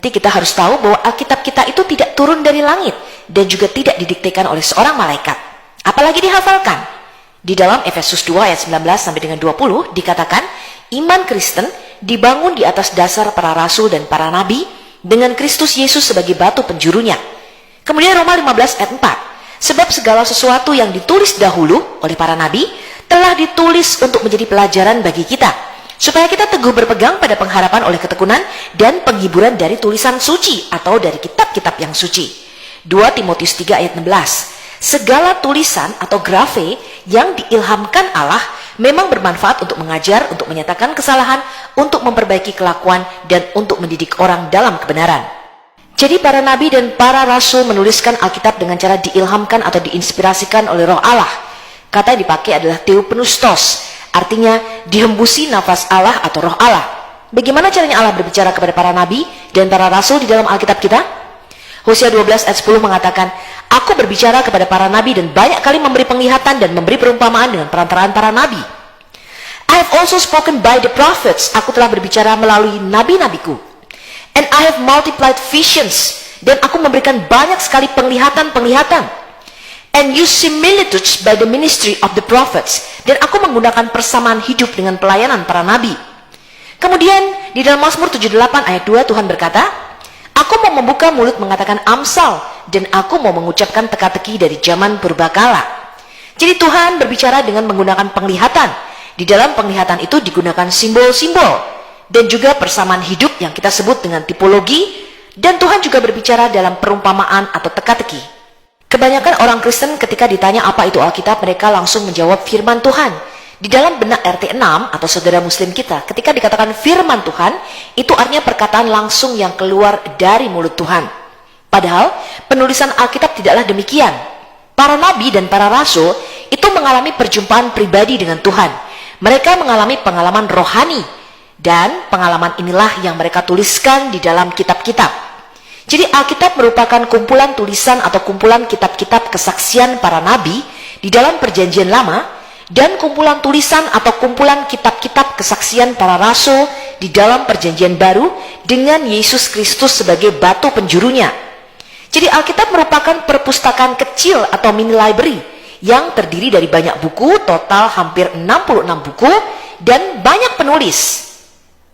Inti kita harus tahu bahwa Alkitab kita itu tidak turun dari langit dan juga tidak didiktekan oleh seorang malaikat, apalagi dihafalkan. Di dalam Efesus 2 ayat 19 sampai dengan 20 dikatakan, iman Kristen dibangun di atas dasar para rasul dan para nabi dengan Kristus Yesus sebagai batu penjurunya. Kemudian Roma 15 ayat 4, sebab segala sesuatu yang ditulis dahulu oleh para nabi telah ditulis untuk menjadi pelajaran bagi kita, supaya kita teguh berpegang pada pengharapan oleh ketekunan dan penghiburan dari tulisan suci atau dari kitab-kitab yang suci. 2 Timotius 3 ayat 16, segala tulisan atau grafe yang diilhamkan Allah memang bermanfaat untuk mengajar, untuk menyatakan kesalahan, untuk memperbaiki kelakuan, dan untuk mendidik orang dalam kebenaran. Jadi para nabi dan para rasul menuliskan Alkitab dengan cara diilhamkan atau diinspirasikan oleh Roh Allah. Kata yang dipakai adalah theopneustos, artinya dihembusi nafas Allah atau Roh Allah. Bagaimana caranya Allah berbicara kepada para nabi dan para rasul di dalam Alkitab kita? Hosea 12 ayat 10 mengatakan, aku berbicara kepada para nabi dan banyak kali memberi penglihatan dan memberi perumpamaan dengan perantaraan para nabi. I have also spoken by the prophets, aku telah berbicara melalui nabi-nabiku. And I have multiplied visions, dan aku memberikan banyak sekali penglihatan-penglihatan. And use similitudes by the ministry of the prophets, dan aku menggunakan persamaan hidup dengan pelayanan para nabi. Kemudian di dalam Mazmur 78 ayat 2 Tuhan berkata, aku mau membuka mulut mengatakan amsal, dan aku mau mengucapkan teka-teki dari zaman purbakala. Jadi Tuhan berbicara dengan menggunakan penglihatan. Di dalam penglihatan itu digunakan simbol-simbol dan juga persamaan hidup yang kita sebut dengan tipologi, dan Tuhan juga berbicara dalam perumpamaan atau teka-teki. Kebanyakan orang Kristen ketika ditanya apa itu Alkitab, mereka langsung menjawab firman Tuhan. Di dalam benak RT6 atau saudara muslim kita, ketika dikatakan firman Tuhan, itu artinya perkataan langsung yang keluar dari mulut Tuhan. Padahal penulisan Alkitab tidaklah demikian. Para nabi dan para rasul itu mengalami perjumpaan pribadi dengan Tuhan. Mereka mengalami pengalaman rohani, dan pengalaman inilah yang mereka tuliskan di dalam kitab-kitab. Jadi Alkitab merupakan kumpulan tulisan atau kumpulan kitab-kitab kesaksian para nabi di dalam perjanjian lama, dan kumpulan tulisan atau kumpulan kitab-kitab kesaksian para rasul di dalam perjanjian baru dengan Yesus Kristus sebagai batu penjurunya. Jadi Alkitab merupakan perpustakaan kecil atau mini library yang terdiri dari banyak buku, total hampir 66 buku, dan banyak penulis.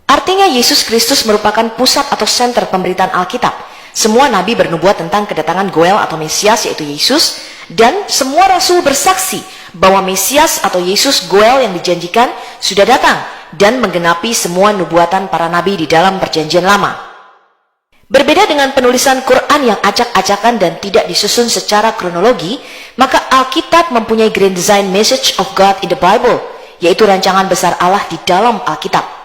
Artinya Yesus Kristus merupakan pusat atau center pemberitaan Alkitab. Semua nabi bernubuat tentang kedatangan Goel atau Mesias, yaitu Yesus, dan semua rasul bersaksi bahwa Mesias atau Yesus Goel yang dijanjikan sudah datang dan menggenapi semua nubuatan para nabi di dalam perjanjian lama. Berbeda dengan penulisan Quran yang acak-acakan dan tidak disusun secara kronologi, maka Alkitab mempunyai grand design message of God in the Bible, yaitu rancangan besar Allah di dalam Alkitab.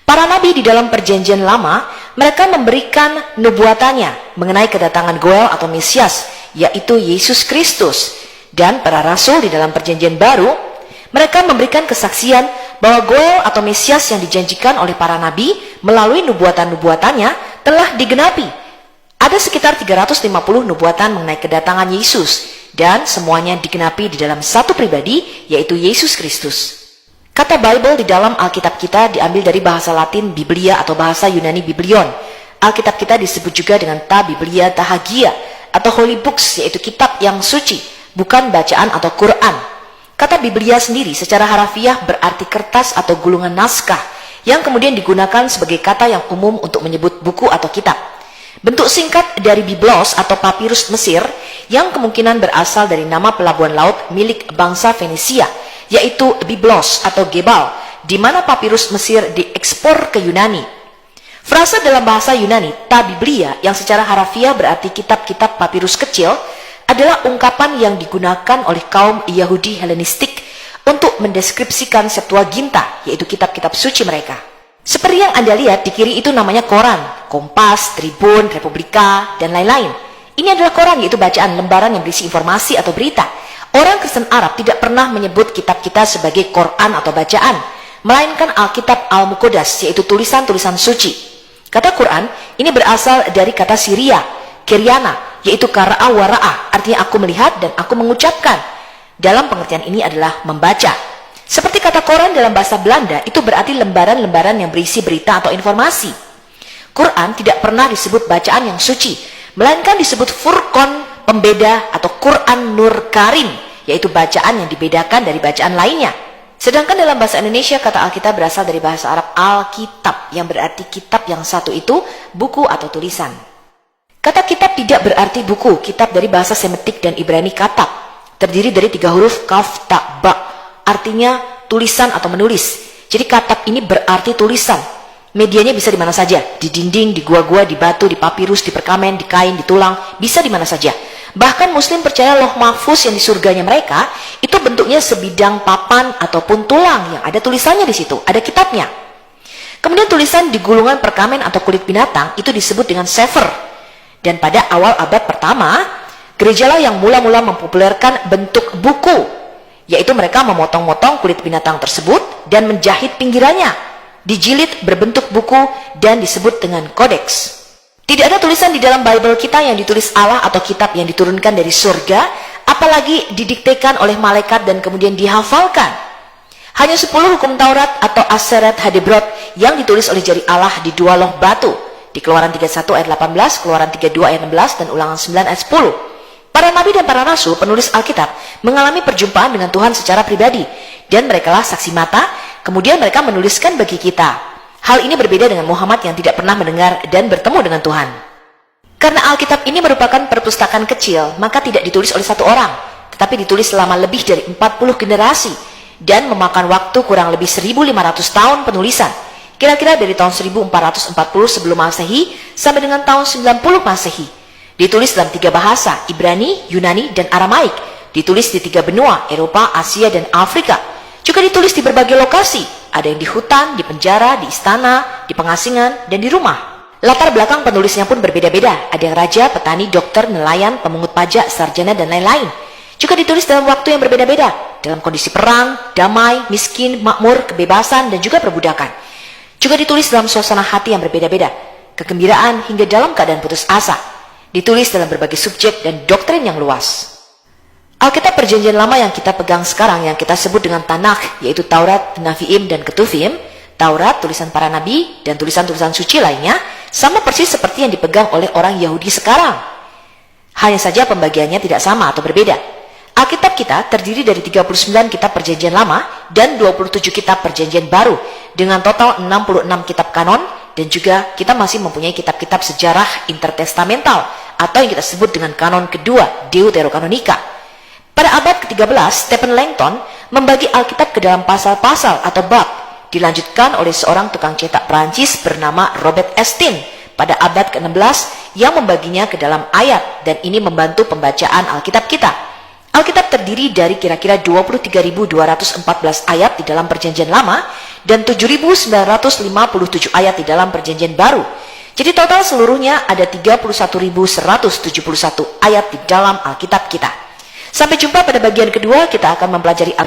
Para nabi di dalam perjanjian lama, mereka memberikan nubuatannya mengenai kedatangan Goel atau Mesias, yaitu Yesus Kristus. Dan para rasul di dalam perjanjian baru, mereka memberikan kesaksian bahwa Goel atau Mesias yang dijanjikan oleh para nabi melalui nubuatan-nubuatannya telah digenapi. Ada sekitar 350 nubuatan mengenai kedatangan Yesus, dan semuanya digenapi di dalam satu pribadi, yaitu Yesus Kristus. Kata Bible di dalam Alkitab kita diambil dari bahasa Latin Biblia atau bahasa Yunani Biblion. Alkitab kita disebut juga dengan Ta Biblia Ta Hagia atau Holy Books, yaitu kitab yang suci, bukan bacaan atau Quran. Kata Biblia sendiri secara harafiah berarti kertas atau gulungan naskah yang kemudian digunakan sebagai kata yang umum untuk menyebut buku atau kitab. Bentuk singkat dari Biblos atau papirus Mesir yang kemungkinan berasal dari nama pelabuhan laut milik bangsa Venesia, yaitu Biblos atau Gebal, di mana papirus Mesir diekspor ke Yunani. Frasa dalam bahasa Yunani, Ta Biblia, yang secara harafiah berarti kitab-kitab papirus kecil, adalah ungkapan yang digunakan oleh kaum Yahudi Helenistik untuk mendeskripsikan Septuaginta, yaitu kitab-kitab suci mereka. Seperti yang Anda lihat di kiri itu namanya koran, Kompas, Tribun, Republika, dan lain-lain. Ini adalah koran, yaitu bacaan lembaran yang berisi informasi atau berita. Orang Kristen Arab tidak pernah menyebut kitab kita sebagai Quran atau bacaan, melainkan Alkitab Al-Muqaddas, yaitu tulisan-tulisan suci. Kata Quran ini berasal dari kata Syria, Keriana, yaitu kara'a wara'a, artinya aku melihat dan aku mengucapkan. Dalam pengertian ini adalah membaca. Seperti kata koran dalam bahasa Belanda, itu berarti lembaran-lembaran yang berisi berita atau informasi. Quran tidak pernah disebut bacaan yang suci, melainkan disebut Furqan, pembeda, atau Quran Nur Karim, yaitu bacaan yang dibedakan dari bacaan lainnya. Sedangkan dalam bahasa Indonesia, kata Alkitab berasal dari bahasa Arab Alkitab, yang berarti kitab yang satu itu buku atau tulisan. Kata kitab tidak berarti buku. Kitab dari bahasa Semitik dan Ibrani katab, terdiri dari 3 huruf kaf, ta, ba, artinya tulisan atau menulis. Jadi katab ini berarti tulisan. Medianya bisa di mana saja, di dinding, di gua-gua, di batu, di papirus, di perkamen, di kain, di tulang, bisa di mana saja. Bahkan Muslim percaya Loh Mahfuz yang di surganya mereka itu bentuknya sebidang papan ataupun tulang yang ada tulisannya di situ, ada kitabnya. Kemudian tulisan di gulungan perkamen atau kulit binatang itu disebut dengan sefer. Dan pada awal abad pertama, gerejalah yang mula-mula mempopulerkan bentuk buku, yaitu mereka memotong-motong kulit binatang tersebut dan menjahit pinggirannya, dijilid berbentuk buku dan disebut dengan kodeks. Tidak ada tulisan di dalam Bible kita yang ditulis Allah atau kitab yang diturunkan dari surga, apalagi didiktekan oleh malaikat dan kemudian dihafalkan. Hanya 10 hukum Taurat atau Aseret Hadebrot yang ditulis oleh jari Allah di 2 loh batu, di Keluaran 31 ayat 18, Keluaran 32 ayat 16, dan Ulangan 9 ayat 10. Para nabi dan para rasul penulis Alkitab mengalami perjumpaan dengan Tuhan secara pribadi, dan merekalah saksi mata. Kemudian mereka menuliskan bagi kita. Hal ini berbeda dengan Muhammad yang tidak pernah mendengar dan bertemu dengan Tuhan. Karena Alkitab ini merupakan perpustakaan kecil, maka tidak ditulis oleh 1 orang, tetapi ditulis selama lebih dari 40 generasi dan memakan waktu kurang lebih 1500 tahun penulisan. Kira-kira dari tahun 1440 sebelum Masehi sampai dengan tahun 90 Masehi. Ditulis dalam 3 bahasa, Ibrani, Yunani, dan Aramaik. Ditulis di 3 benua, Eropa, Asia, dan Afrika. Juga ditulis di berbagai lokasi, ada yang di hutan, di penjara, di istana, di pengasingan, dan di rumah. Latar belakang penulisnya pun berbeda-beda, ada yang raja, petani, dokter, nelayan, pemungut pajak, sarjana, dan lain-lain. Juga ditulis dalam waktu yang berbeda-beda, dalam kondisi perang, damai, miskin, makmur, kebebasan, dan juga perbudakan. Juga ditulis dalam suasana hati yang berbeda-beda, kegembiraan hingga dalam keadaan putus asa. Ditulis dalam berbagai subjek dan doktrin yang luas. Alkitab Perjanjian Lama yang kita pegang sekarang, yang kita sebut dengan Tanakh, yaitu Taurat, Nafiim, dan Ketuvim, Taurat, tulisan para nabi, dan tulisan-tulisan suci lainnya, sama persis seperti yang dipegang oleh orang Yahudi sekarang. Hanya saja pembagiannya tidak sama atau berbeda. Alkitab kita terdiri dari 39 kitab Perjanjian Lama dan 27 kitab Perjanjian Baru, dengan total 66 kitab kanon, dan juga kita masih mempunyai kitab-kitab sejarah intertestamental, atau yang kita sebut dengan kanon kedua, Deuterokanonika. Pada abad ke-13, Stephen Langton membagi Alkitab ke dalam pasal-pasal atau bab, dilanjutkan oleh seorang tukang cetak Prancis bernama Robert Estienne pada abad ke-16 yang membaginya ke dalam ayat, dan ini membantu pembacaan Alkitab kita. Alkitab terdiri dari kira-kira 23.214 ayat di dalam Perjanjian Lama dan 7.957 ayat di dalam Perjanjian Baru. Jadi total seluruhnya ada 31.171 ayat di dalam Alkitab kita. Sampai jumpa pada bagian kedua, kita akan mempelajari